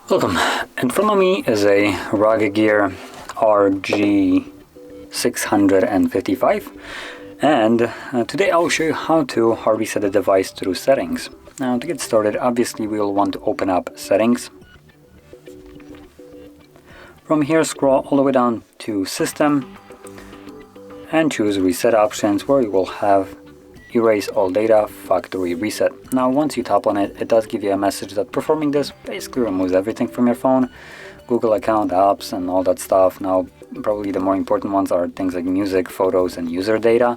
Welcome. In front of me is a RUGGEAR RG655, and today I'll show you how to hard reset the device through settings. Now, to get started, obviously we will want to open up settings. From here, scroll all the way down to System and choose Reset Options, where you will have Erase all data, factory reset. Now once you tap on it, it does give you a message that performing this basically removes everything from your phone, Google account, apps and all that stuff. Now probably the more important ones are things like music, photos and user data.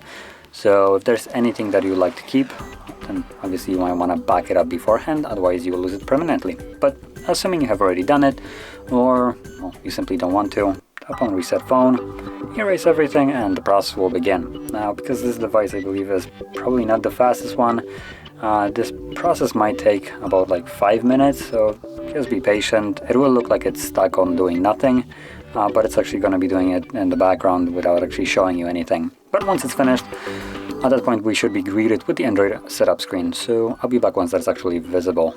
So if there's anything that you like to keep, then obviously you might want to back it up beforehand, otherwise you will lose it permanently. But assuming you have already done it, or well, you simply don't want to, tap on Reset Phone, erase everything, and the process will begin. Now, because this device I believe is probably not the fastest one, this process might take about like 5 minutes, so just be patient. It will look like it's stuck on doing nothing, but it's actually going to be doing it in the background without actually showing you anything. But once it's finished, at that point we should be greeted with the Android setup screen, so I'll be back once that's actually visible.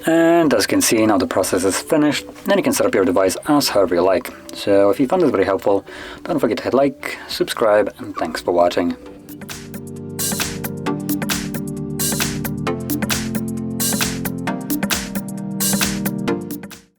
And as you can see, now the process is finished. Then you can set up your device as however you like. So if you found this very helpful, don't forget to hit like, subscribe, and thanks for watching.